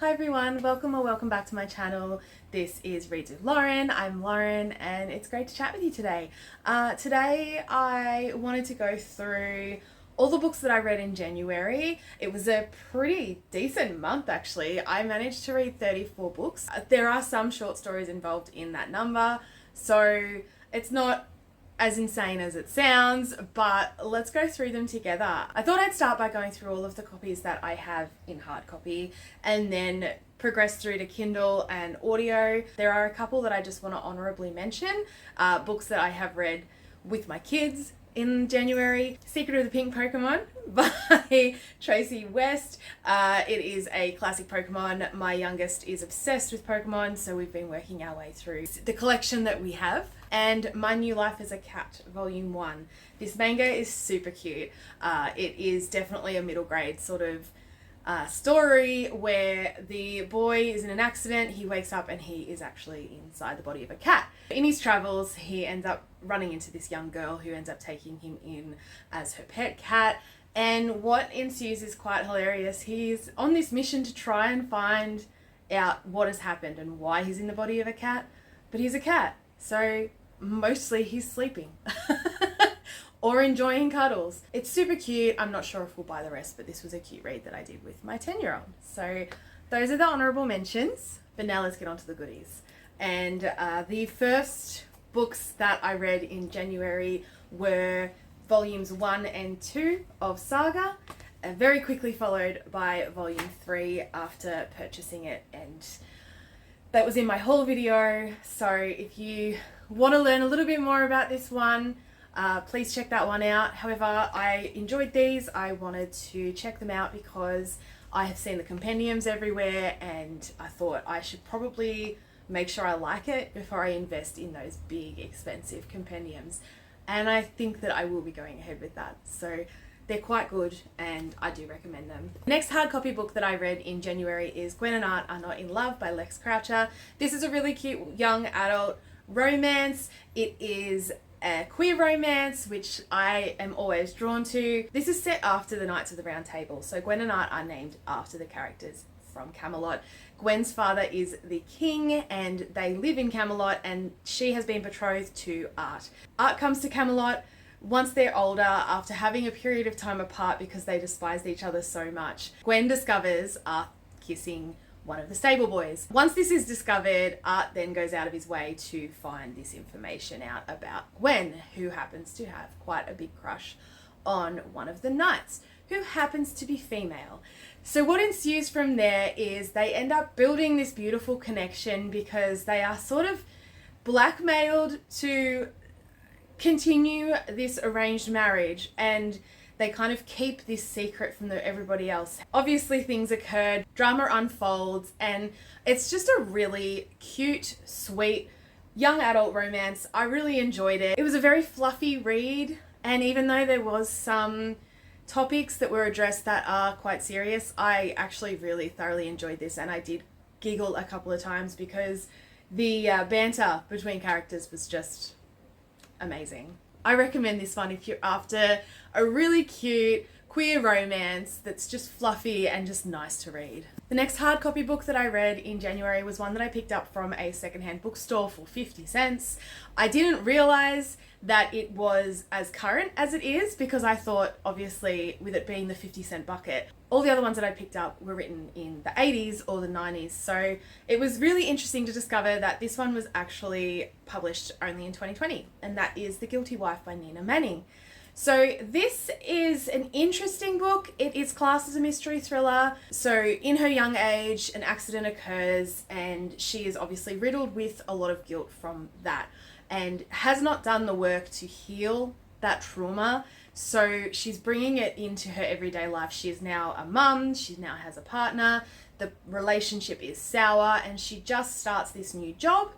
Hi everyone, welcome or welcome back to my channel. This is Reads with Lauren. I'm Lauren and it's great to chat with you today. Today I wanted to go through all the books that I read in January. It was a pretty decent month actually. I managed to read 34 books. There are some short stories involved in that number, so it's not as insane as it sounds, but let's go through them together. I thought I'd start by going through all of the copies that I have in hard copy and then progress through to Kindle and audio. There are a couple that I just want to honorably mention, books that I have read with my kids in January. Secret of the Pink Pokemon by Tracy West. It is a classic Pokemon. My youngest is obsessed with Pokemon, so we've been working our way through the collection that we have. And My New Life as a Cat, Volume 1. This manga is super cute. It is definitely a middle grade sort of story where the boy is in an accident, he wakes up and he is actually inside the body of a cat. In his travels, he ends up running into this young girl who ends up taking him in as her pet cat. And what ensues is quite hilarious. He's on this mission to try and find out what has happened and why he's in the body of a cat. But he's a cat, so mostly he's sleeping or enjoying cuddles. It's super cute. I'm not sure if we'll buy the rest, but this was a cute read that I did with my 10-year-old. So those are the honourable mentions, but now let's get on to the goodies. And the first books that I read in January were volumes 1 and 2 of Saga, very quickly followed by volume 3 after purchasing it, and that was in my haul video. So if you want to learn a little bit more about this one, please check that one out. However, I enjoyed these. I wanted to check them out because I have seen the compendiums everywhere and I thought I should probably make sure I like it before I invest in those big expensive compendiums. And I think that I will be going ahead with that. So they're quite good and I do recommend them. The next hard copy book that I read in January is Gwen and Art Are Not in Love by Lex Croucher. This is a really cute young adult romance. It is a queer romance, which I am always drawn to. This is set after the Knights of the Round Table. So Gwen and Art are named after the characters from Camelot. Gwen's father is the king and they live in Camelot, and she has been betrothed to Art. Art comes to Camelot once they're older, after having a period of time apart because they despised each other so much. Gwen discovers Art kissing one of the stable boys. Once this is discovered, Art then goes out of his way to find this information out about Gwen, who happens to have quite a big crush on one of the knights, who happens to be female. So what ensues from there is they end up building this beautiful connection because they are sort of blackmailed to continue this arranged marriage, and they kind of keep this secret from everybody else. Obviously things occurred, drama unfolds, and it's just a really cute, sweet, young adult romance. I really enjoyed it. It was a very fluffy read, and even though there was some topics that were addressed that are quite serious, I actually really thoroughly enjoyed this, and I did giggle a couple of times because the banter between characters was just amazing. I recommend this one if you're after a really cute queer romance that's just fluffy and just nice to read. The next hard copy book that I read in January was one that I picked up from a secondhand bookstore for 50 cents. I didn't realize that it was as current as it is because I thought, obviously, with it being the 50-cent bucket, all the other ones that I picked up were written in the 80s or the 90s. So it was really interesting to discover that this one was actually published only in 2020, and that is The Guilty Wife by Nina Manning. So this is an interesting book. It is classed as a mystery thriller. So in her young age, an accident occurs and she is obviously riddled with a lot of guilt from that and has not done the work to heal that trauma. So she's bringing it into her everyday life. She is now a mum, she now has a partner, the relationship is sour, and she just starts this new job,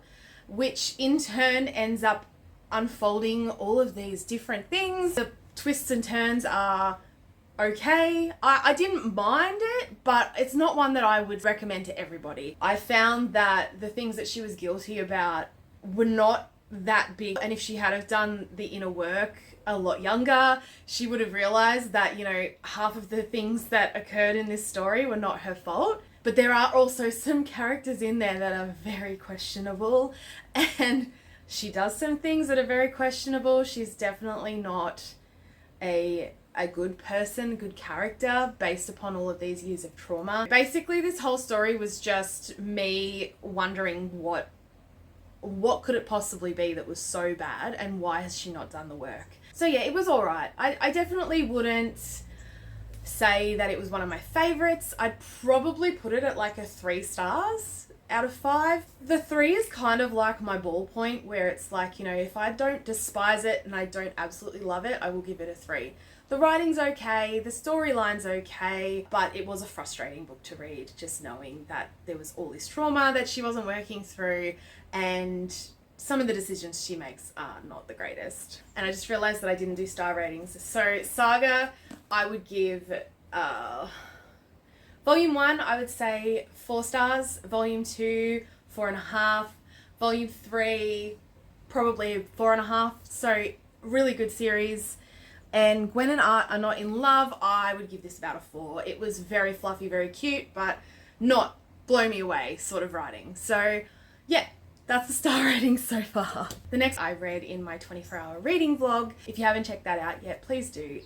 which in turn ends up unfolding all of these different things. The twists and turns are okay. I didn't mind it, but it's not one that I would recommend to everybody. I found that the things that she was guilty about were not that big, and if she had have done the inner work a lot younger, she would have realized that, you know, half of the things that occurred in this story were not her fault. But there are also some characters in there that are very questionable, and she does some things that are very questionable. She's definitely not a good person, good character based upon all of these years of trauma. Basically, this whole story was just me wondering what could it possibly be that was so bad, and why has she not done the work? So yeah, it was all right. I definitely wouldn't say that it was one of my favorites. I'd probably put it at like a 3 stars out of 5. The 3 is kind of like my ballpoint, where it's like, you know, if I don't despise it and I don't absolutely love it, I will give it a 3. The writing's okay, the storyline's okay, but it was a frustrating book to read, just knowing that there was all this trauma that she wasn't working through, and some of the decisions she makes are not the greatest. And I just realized that I didn't do star ratings. So Saga, I would give Volume 1, I would say 4 stars. Volume 2, 4.5. Volume 3, probably 4.5. So really good series. And Gwen and Art are not in love. I would give this about a 4. It was very fluffy, very cute, but not blow me away sort of writing. So yeah, that's the star rating so far. The next I read in my 24-hour reading vlog. If you haven't checked that out yet, please do.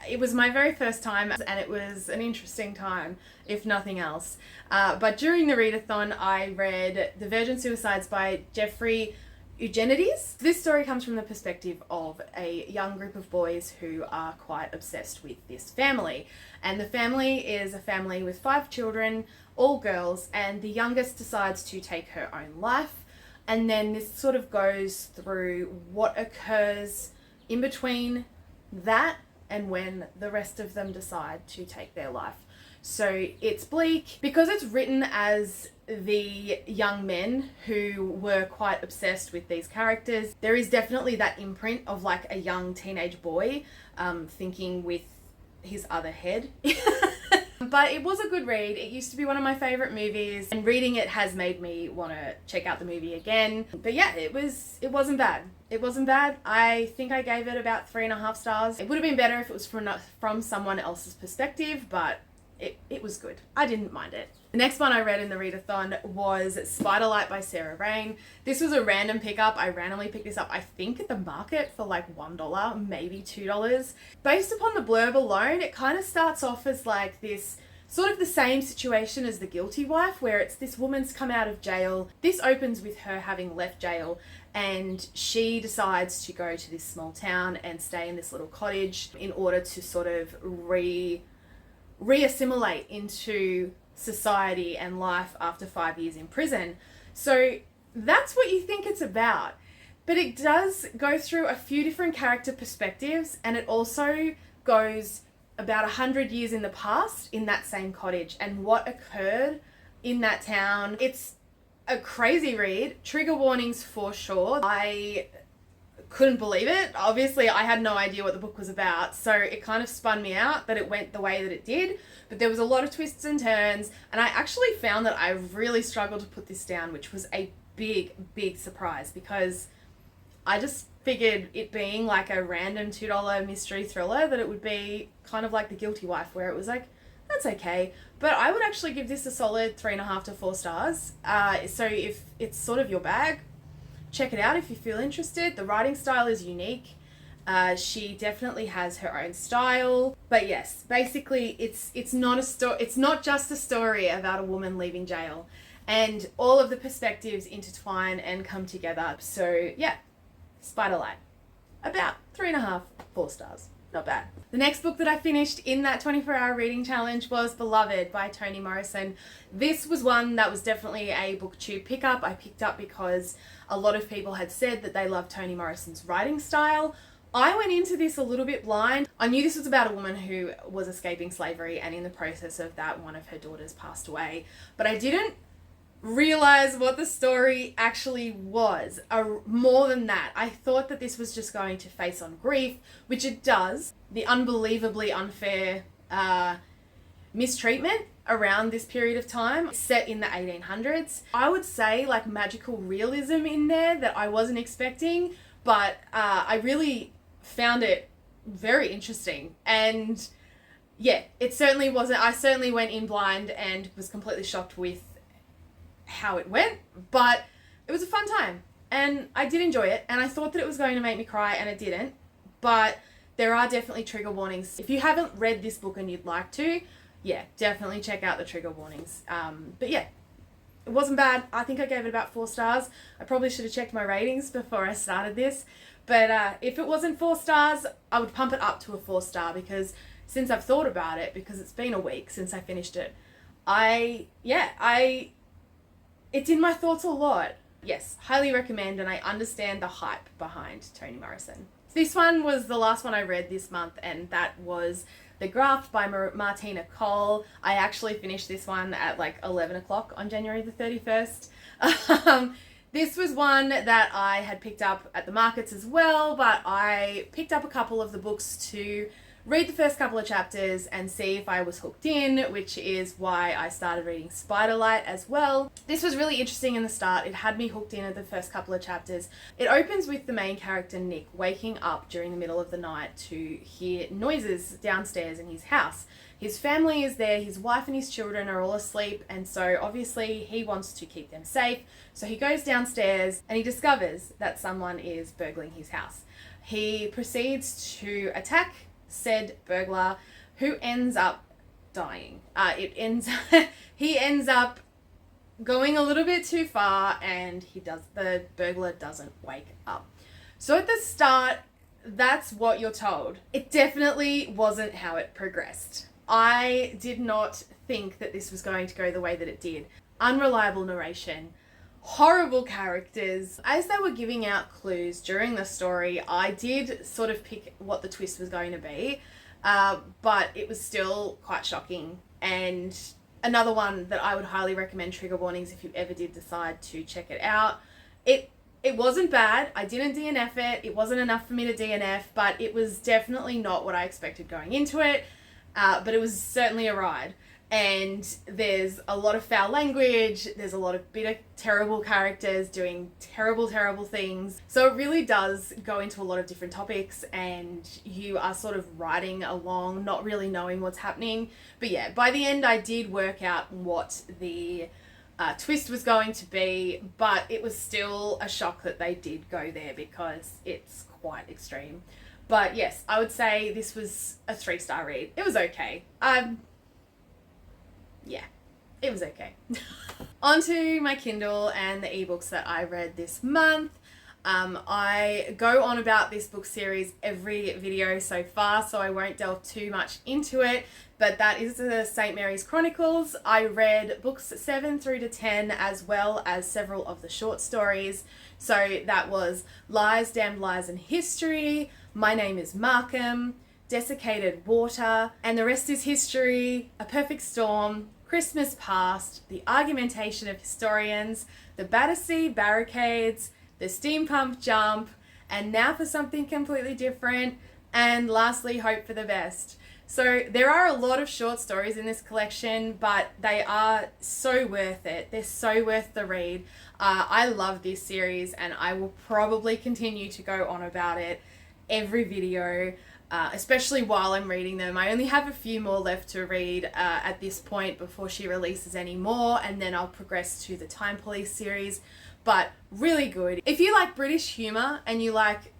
It was my very first time, and it was an interesting time, if nothing else. But during the readathon, I read The Virgin Suicides by Jeffrey Eugenides. This story comes from the perspective of a young group of boys who are quite obsessed with this family. And the family is a family with 5 children, all girls, and the youngest decides to take her own life. And then this sort of goes through what occurs in between that and when the rest of them decide to take their life. So it's bleak because it's written as the young men who were quite obsessed with these characters. There is definitely that imprint of like a young teenage boy thinking with his other head. But it was a good read. It used to be one of my favorite movies, and reading it has made me want to check out the movie again. But yeah, it wasn't bad. It wasn't bad. I think I gave it about 3.5 stars. It would have been better if it was from someone else's perspective, but it was good. I didn't mind it. The next one I read in the readathon was Spiderlight by Sarah Rain. This was a random pickup. I randomly picked this up, I think at the market for like $1, maybe $2. Based upon the blurb alone, it kind of starts off as like this sort of the same situation as The Guilty Wife, where it's this woman's come out of jail. This opens with her having left jail, and she decides to go to this small town and stay in this little cottage in order to sort of re-assimilate into society and life after 5 years in prison. So that's what you think it's about. But it does go through a few different character perspectives, and it also goes about 100 years in the past in that same cottage and what occurred in that town. It's a crazy read. Trigger warnings for sure. I couldn't believe it. Obviously, I had no idea what the book was about, so it kind of spun me out that it went the way that it did. But there was a lot of twists and turns, and I actually found that I really struggled to put this down, which was a big, big surprise, because I just figured it being like a random $2 mystery thriller that it would be kind of like The Guilty Wife, where it was like, that's okay. But I would actually give this a solid 3.5 to 4 stars. So if it's sort of your bag, check it out if you feel interested. The writing style is unique. She definitely has her own style. But yes, basically it's not just a story about a woman leaving jail, and all of the perspectives intertwine and come together. So yeah, Spiderlight. About 3.5, 4 stars. Not bad. The next book that I finished in that 24-hour reading challenge was Beloved by Toni Morrison. This was one that was definitely a booktube pickup. I picked up because a lot of people had said that they loved Toni Morrison's writing style. I went into this a little bit blind. I knew this was about a woman who was escaping slavery, and in the process of that, one of her daughters passed away. But I didn't realize what the story actually was. More than that, I thought that this was just going to face on grief, which it does. The unbelievably unfair mistreatment around this period of time, set in the 1800s. I would say like magical realism in there that I wasn't expecting, but I really found it very interesting. And yeah, it certainly wasn't. I certainly went in blind and was completely shocked with how it went, but it was a fun time and I did enjoy it, and I thought that it was going to make me cry and it didn't, but there are definitely trigger warnings. If you haven't read this book and you'd like to, yeah, definitely check out the trigger warnings. But yeah, it wasn't bad. I think I gave it about 4 stars. I probably should have checked my ratings before I started this, but if it wasn't 4 stars, I would pump it up to a 4-star, because since I've thought about it, because it's been a week since I finished it, it's in my thoughts a lot. Yes, highly recommend, and I understand the hype behind Toni Morrison. This one was the last one I read this month, and that was The Graft by Martina Cole. I actually finished this one at like 11 o'clock on January the 31st. This was one that I had picked up at the markets as well, but I picked up a couple of the books to read the first couple of chapters and see if I was hooked in, which is why I started reading Spiderlight as well. This was really interesting in the start. It had me hooked in at the first couple of chapters. It opens with the main character, Nick, waking up during the middle of the night to hear noises downstairs in his house. His family is there, his wife and his children are all asleep, and so obviously he wants to keep them safe. So he goes downstairs and he discovers that someone is burgling his house. He proceeds to attack said burglar, who ends up dying. He ends up going a little bit too far, and the burglar doesn't wake up. So at the start, that's what you're told. It definitely wasn't how it progressed. I did not think that this was going to go the way that it did. Unreliable narration, horrible characters. As they were giving out clues during the story, I did sort of pick what the twist was going to be, but it was still quite shocking. And another one that I would highly recommend, trigger warnings, if you ever did decide to check it out. It wasn't bad. I didn't DNF it. It wasn't enough for me to DNF, but it was definitely not what I expected going into it. But it was certainly a ride. And there's a lot of foul language, there's a lot of bitter, terrible characters doing terrible, terrible things. So it really does go into a lot of different topics, and you are sort of riding along, not really knowing what's happening. But yeah, by the end I did work out what the twist was going to be, but it was still a shock that they did go there, because it's quite extreme. But yes, I would say this was a 3-star read. It was okay. Yeah, it was okay. Onto my Kindle and the ebooks that I read this month. I go on about this book series every video so far, so I won't delve too much into it, but that is the St. Mary's Chronicles. I read books 7 through to 10, as well as several of the short stories. So that was Lies, Damned Lies and History, My Name is Markham, Desiccated Water, And the Rest is History, A Perfect Storm, Christmas Past, The Argumentation of Historians, The Battersea Barricades, The Steam Pump Jump, and now for something completely different, and lastly, Hope for the Best. So there are a lot of short stories in this collection, but they are so worth it. They're so worth the read. I love this series, and I will probably continue to go on about it every video. Especially while I'm reading them. I only have a few more left to read at this point before she releases any more, and then I'll progress to the Time Police series, but really good. If you like British humour and you like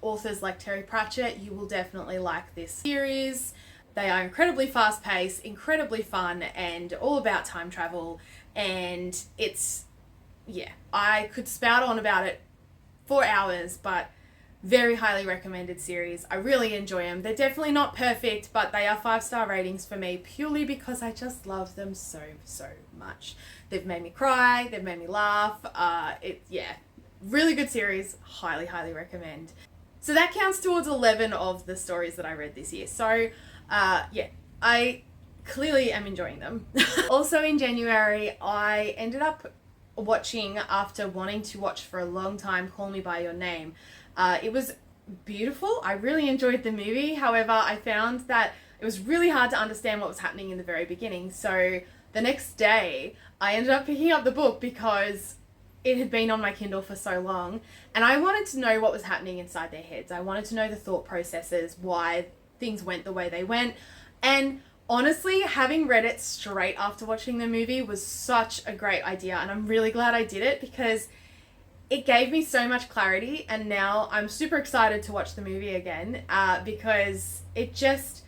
authors like Terry Pratchett, you will definitely like this series. They are incredibly fast-paced, incredibly fun, and all about time travel, and I could spout on about it for hours, but very highly recommended series. I really enjoy them. They're definitely not perfect, but they are 5-star ratings for me, purely because I just love them so much. They've made me cry, they've made me laugh. Really good series. Highly recommend. So that counts towards 11 of the stories that I read this year. So I clearly am enjoying them. Also in January, I ended up watching, after wanting to watch for a long time, Call Me By Your Name. It was beautiful. I really enjoyed the movie. However, I found that it was really hard to understand what was happening in the very beginning. So the next day, I ended up picking up the book because it had been on my Kindle for so long, and I wanted to know what was happening inside their heads. I wanted to know the thought processes, why things went the way they went. And honestly, having read it straight after watching the movie was such a great idea, and I'm really glad I did it because it gave me so much clarity, and now I'm super excited to watch the movie again because it just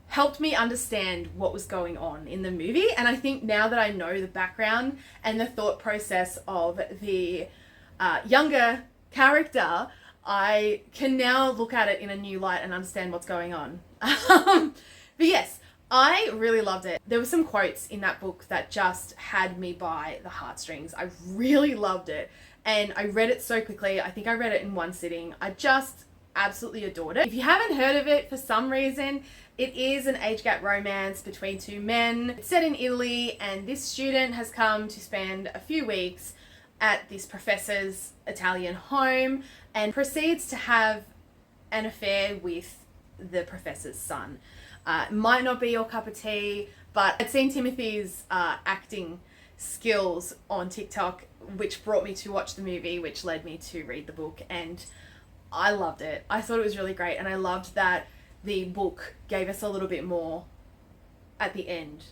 helped me understand what was going on in the movie. And I think now that I know the background and the thought process of the younger character, I can now look at it in a new light and understand what's going on. But yes, I really loved it. There were some quotes in that book that just had me by the heartstrings. I really loved it. And I read it so quickly. I think I read it in one sitting. I just absolutely adored it. If you haven't heard of it for some reason, it is an age gap romance between two men. It's set in Italy, and this student has come to spend a few weeks at this professor's Italian home and proceeds to have an affair with the professor's son. Might not be your cup of tea, but I'd seen Timothy's acting skills on TikTok, which brought me to watch the movie, which led me to read the book, and I loved it. I thought it was really great, and I loved that the book gave us a little bit more at the end.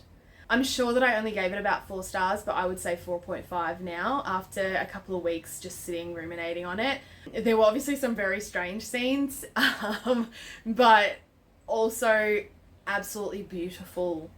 I'm sure that I only gave it about 4 stars, but I would say 4.5 now after a couple of weeks just sitting ruminating on it. There were obviously some very strange scenes, but also absolutely beautiful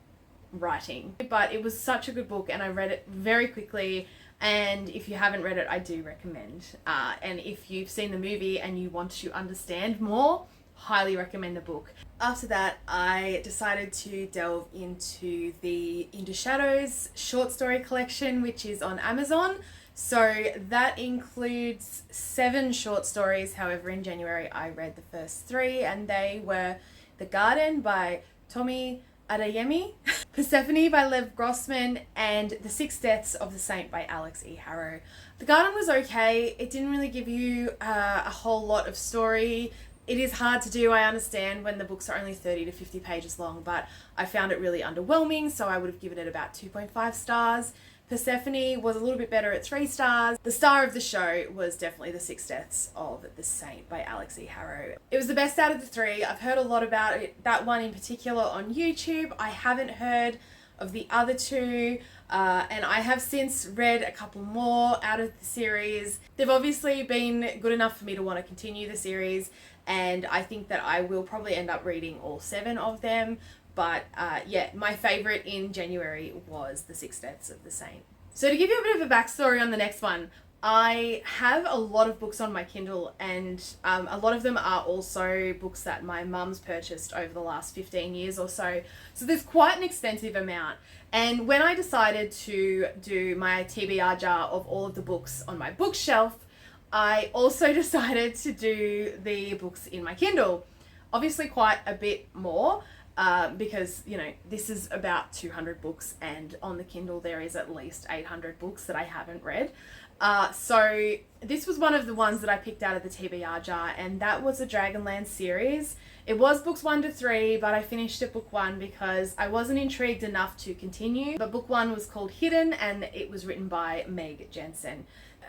writing. But it was such a good book, and I read it very quickly. And if you haven't read it, I do recommend. And if you've seen the movie and you want to understand more, highly recommend the book. After that, I decided to delve into the Into Shadows short story collection, which is on Amazon. So that includes 7 short stories. However, in January, I read the first 3, and they were The Garden by Tomi Adeyemi, Persephone by Lev Grossman, and The 6 Deaths of the Saint by Alex E. Harrow. The Garden was okay. It didn't really give you a whole lot of story. It is hard to do, I understand, when the books are only 30 to 50 pages long, but I found it really underwhelming, so I would have given it about 2.5 stars. Persephone was a little bit better at 3 stars. The star of the show was definitely The 6 Deaths of the Saint by Alex E. Harrow. It was the best out of the 3. I've heard a lot about it, that one in particular, on YouTube. I haven't heard of the other 2, and I have since read a couple more out of the series. They've obviously been good enough for me to want to continue the series, and I think that I will probably end up reading all 7 of them. But yeah, my favourite in January was The 6 Deaths of the Saint. So to give you a bit of a backstory on the next one, I have a lot of books on my Kindle, and a lot of them are also books that my mum's purchased over the last 15 years or so. So there's quite an extensive amount. And when I decided to do my TBR jar of all of the books on my bookshelf, I also decided to do the books in my Kindle. Obviously quite a bit more. Because, you know, this is about 200 books, and on the Kindle there is at least 800 books that I haven't read. So this was one of the ones that I picked out of the TBR jar, and that was the Dragonlance series. It was books 1 to 3, but I finished at book 1 because I wasn't intrigued enough to continue. But book 1 was called Hidden, and it was written by Meg Jensen.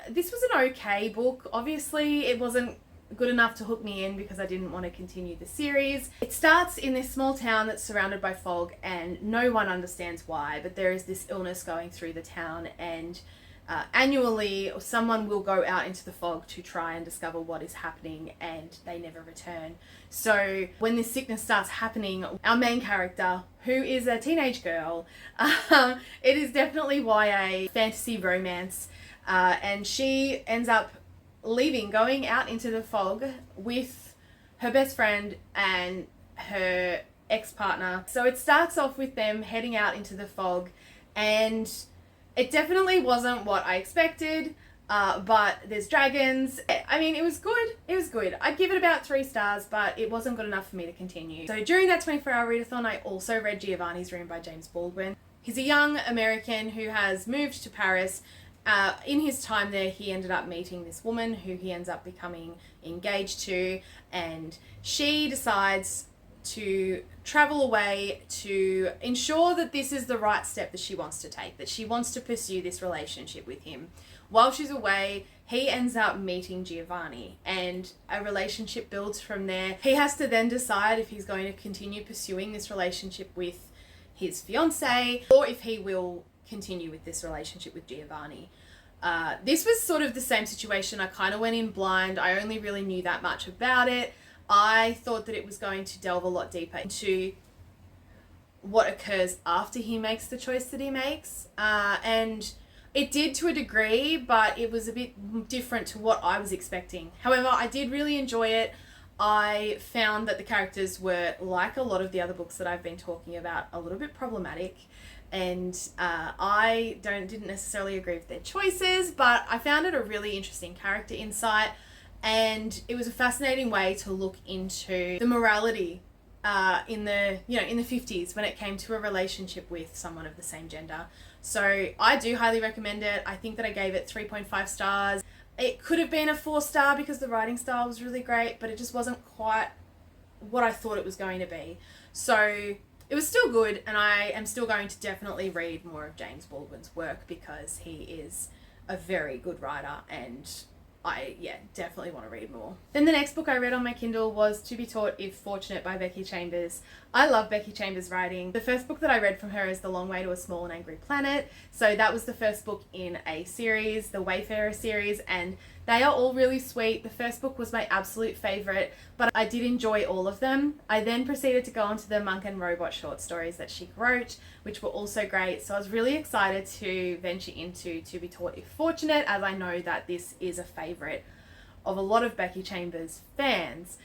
This was an okay book. Obviously, it wasn't good enough to hook me in because I didn't want to continue the series. It starts in this small town that's surrounded by fog, and no one understands why, but there is this illness going through the town, and annually someone will go out into the fog to try and discover what is happening, and they never return. So when this sickness starts happening, our main character, who is a teenage girl, it is definitely YA fantasy romance, and she ends up going out into the fog with her best friend and her ex-partner. So it starts off with them heading out into the fog, and it definitely wasn't what I expected, but there's dragons. I mean, it was good. It was good. I'd give it about 3 stars, but it wasn't good enough for me to continue. So during that 24-hour readathon, I also read Giovanni's Room by James Baldwin. He's a young American who has moved to Paris. In his time there, he ended up meeting this woman who he ends up becoming engaged to, and she decides to travel away to ensure that this is the right step that she wants to take, that she wants to pursue this relationship with him. While she's away, he ends up meeting Giovanni and a relationship builds from there. He has to then decide if he's going to continue pursuing this relationship with his fiancée or if he will continue with this relationship with Giovanni. This was sort of the same situation. I kind of went in blind. I only really knew that much about it. I thought that it was going to delve a lot deeper into what occurs after he makes the choice that he makes. And it did to a degree, but it was a bit different to what I was expecting. However, I did really enjoy it. I found that the characters were, like a lot of the other books that I've been talking about, a little bit problematic. And I didn't necessarily agree with their choices, but I found it a really interesting character insight. And it was a fascinating way to look into the morality in the 50s when it came to a relationship with someone of the same gender. So I do highly recommend it. I think that I gave it 3.5 stars. It could have been a 4-star because the writing style was really great, but it just wasn't quite what I thought it was going to be. So it was still good, and I am still going to definitely read more of James Baldwin's work because he is a very good writer, and I definitely want to read more. Then the next book I read on my Kindle was To Be Taught If Fortunate by Becky Chambers. I love Becky Chambers' writing. The first book that I read from her is The Long Way to a Small and Angry Planet. So that was the first book in a series, the Wayfarer series, and they are all really sweet. The first book was my absolute favourite, but I did enjoy all of them. I then proceeded to go on to the Monk and Robot short stories that she wrote, which were also great. So I was really excited to venture into To Be Taught If Fortunate, as I know that this is a favourite of a lot of Becky Chambers fans.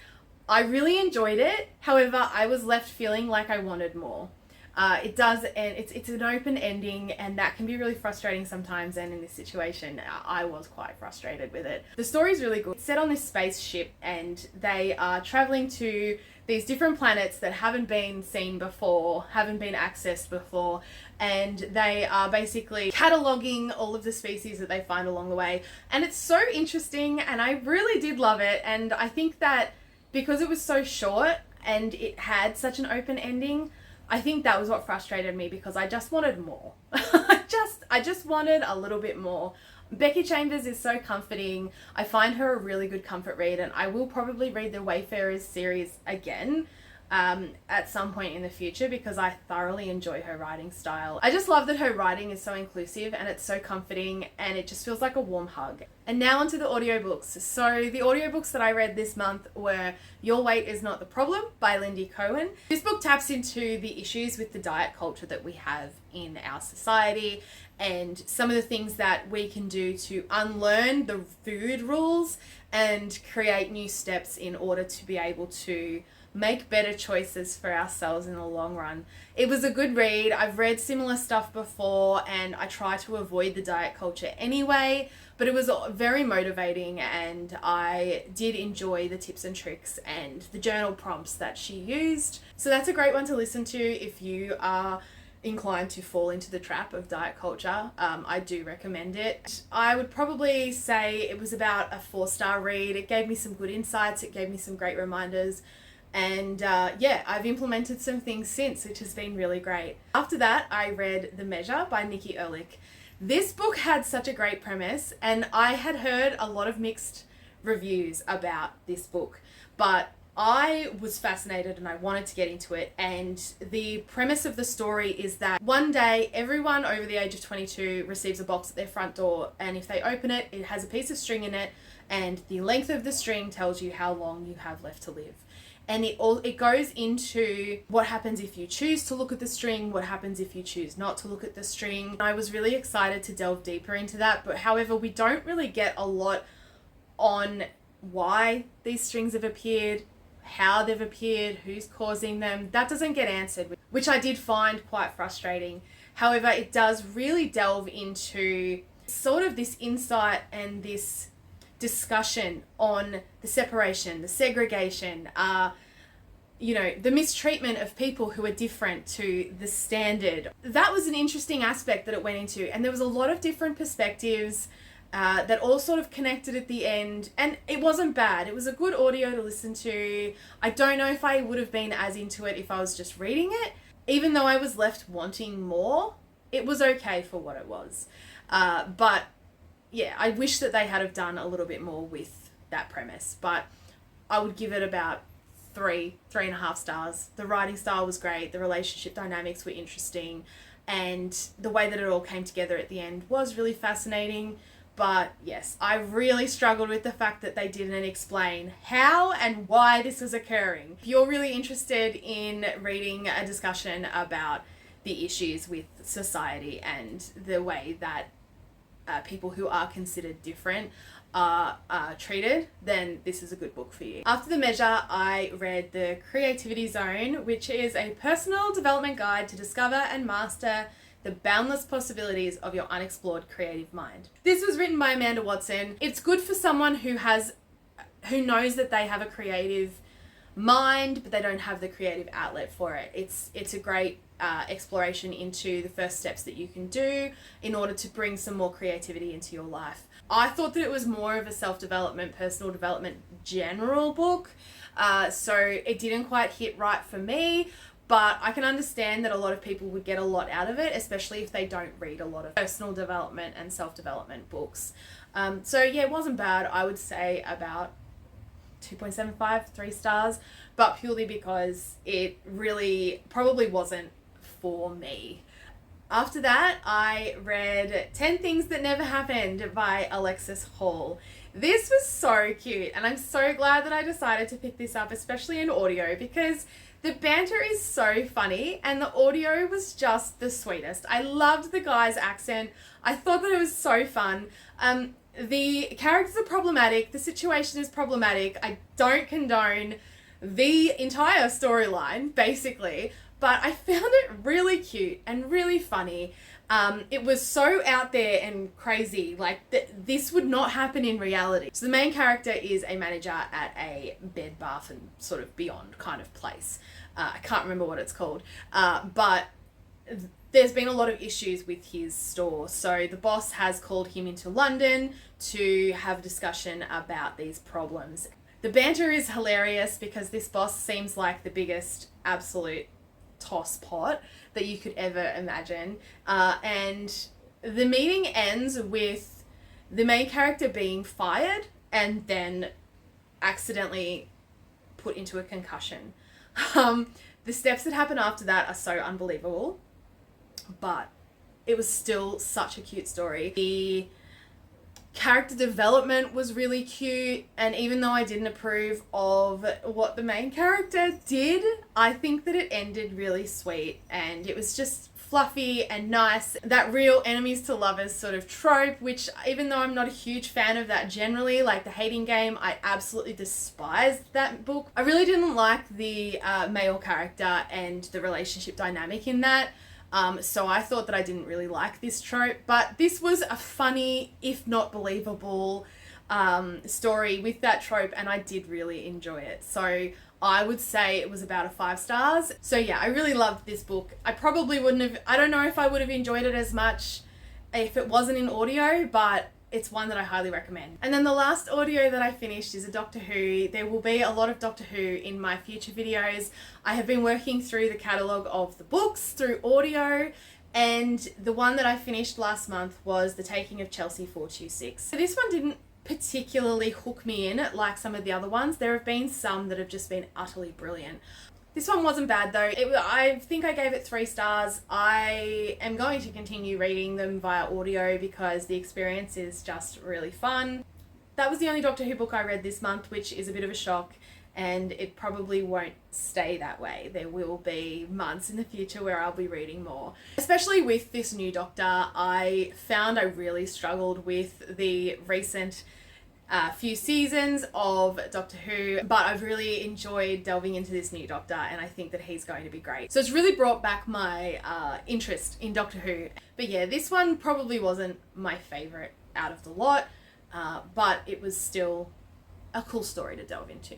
I really enjoyed it. However, I was left feeling like I wanted more. It does, and it's an open ending, and that can be really frustrating sometimes, and in this situation I was quite frustrated with it. The story's really good. It's set on this spaceship, and they are traveling to these different planets that haven't been seen before, haven't been accessed before, and they are basically cataloguing all of the species that they find along the way. And it's so interesting, and I really did love it, and I think that because it was so short and it had such an open ending, I think that was what frustrated me, because I just wanted more. I just wanted a little bit more. Becky Chambers is so comforting. I find her a really good comfort read, and I will probably read the Wayfarers series again at some point in the future because I thoroughly enjoy her writing style. I just love that her writing is so inclusive and it's so comforting, and it just feels like a warm hug. And now onto the audiobooks. So the audiobooks that I read this month were Your Weight Is Not the Problem by Lindy Cohen. This book taps into the issues with the diet culture that we have in our society and some of the things that we can do to unlearn the food rules and create new steps in order to be able to make better choices for ourselves in the long run. It was a good read. I've read similar stuff before, and I try to avoid the diet culture anyway, but it was very motivating, and I did enjoy the tips and tricks and the journal prompts that she used. So that's a great one to listen to if you are inclined to fall into the trap of diet culture. I do recommend it. I would probably say it was about a 4-star read. It gave me some good insights. It gave me some great reminders. And I've implemented some things since, which has been really great. After that, I read The Measure by Nikki Erlich. This book had such a great premise, and I had heard a lot of mixed reviews about this book, but I was fascinated and I wanted to get into it. And the premise of the story is that one day everyone over the age of 22 receives a box at their front door, and if they open it, it has a piece of string in it, and the length of the string tells you how long you have left to live. And it goes into what happens if you choose to look at the string, what happens if you choose not to look at the string. I was really excited to delve deeper into that, but however, we don't really get a lot on why these strings have appeared, how they've appeared, who's causing them. That doesn't get answered, which I did find quite frustrating. However, it does really delve into sort of this insight and this discussion on the separation, the segregation, the mistreatment of people who are different to the standard. That was an interesting aspect that it went into, and there was a lot of different perspectives that all sort of connected at the end, and it wasn't bad. It was a good audio to listen to. I don't know if I would have been as into it if I was just reading it. Even though I was left wanting more, it was okay for what it was. But yeah, I wish that they had have done a little bit more with that premise, but I would give it about 3.5 stars. The writing style was great. The relationship dynamics were interesting, and the way that it all came together at the end was really fascinating. But yes, I really struggled with the fact that they didn't explain how and why this was occurring. If you're really interested in reading a discussion about the issues with society and the way that people who are considered different are treated, then this is a good book for you. After The Measure, I read The Creativity Zone, which is a personal development guide to discover and master the boundless possibilities of your unexplored creative mind. This was written by Amanda Watson. It's good for someone who knows that they have a creative mind, but they don't have the creative outlet for it. It's a great exploration into the first steps that you can do in order to bring some more creativity into your life. I thought that it was more of a self-development, personal development, general book, so it didn't quite hit right for me. But I can understand that a lot of people would get a lot out of it, especially if they don't read a lot of personal development and self-development books. So yeah, it wasn't bad. I would say about 2.75, 3 stars, but purely because it really probably wasn't for me. After that, I read 10 Things That Never Happened by Alexis Hall. This was so cute, and I'm so glad that I decided to pick this up, especially in audio, because the banter is so funny and the audio was just the sweetest. I loved the guy's accent. I thought that it was so fun. The characters are problematic. The situation is problematic. I don't condone the entire storyline, basically, but I found it really cute and really funny. It was so out there and crazy, like this would not happen in reality. So the main character is a manager at a Bed Bath and sort of Beyond kind of place. I can't remember what it's called, but there's been a lot of issues with his store. So the boss has called him into London to have a discussion about these problems. The banter is hilarious because this boss seems like the biggest absolute toss pot that you could ever imagine. And the meeting ends with the main character being fired and then accidentally put into a concussion. The steps that happen after that are so unbelievable, but it was still such a cute story. The character development was really cute, and even though I didn't approve of what the main character did, I think that it ended really sweet, and it was just fluffy and nice. That real enemies to lovers sort of trope, which even though I'm not a huge fan of that generally, like The Hating Game, I absolutely despised that book. I really didn't like the male character and the relationship dynamic in that. So I thought that I didn't really like this trope, but this was a funny, if not believable, story with that trope, and I did really enjoy it. So I would say it was about a 5 stars. So yeah, I really loved this book. I probably wouldn't have, I don't know if I would have enjoyed it as much if it wasn't in audio, but it's one that I highly recommend. And then the last audio that I finished is a Doctor Who. There will be a lot of Doctor Who in my future videos. I have been working through the catalogue of the books through audio, and the one that I finished last month was The Taking of Chelsea 426. So this one didn't particularly hook me in like some of the other ones. There have been some that have just been utterly brilliant. This one wasn't bad though. I think I gave it 3 stars. I am going to continue reading them via audio because the experience is just really fun. That was the only Doctor Who book I read this month, which is a bit of a shock, and it probably won't stay that way. There will be months in the future where I'll be reading more. Especially with this new Doctor, I found I really struggled with the recent few seasons of Doctor Who, but I've really enjoyed delving into this new Doctor, and I think that he's going to be great. So it's really brought back my interest in Doctor Who. But yeah, this one probably wasn't my favourite out of the lot, but it was still a cool story to delve into.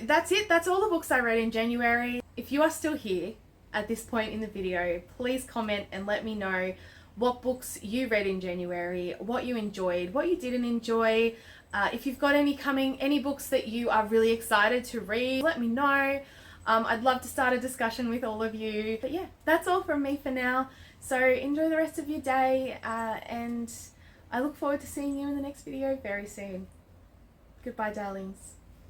That's it. That's all the books I read in January. If you are still here at this point in the video, please comment and let me know what books you read in January, what you enjoyed, what you didn't enjoy. If you've got any books that you are really excited to read, let me know. I'd love to start a discussion with all of you. But yeah, that's all from me for now. So enjoy the rest of your day, and I look forward to seeing you in the next video very soon. Goodbye, darlings.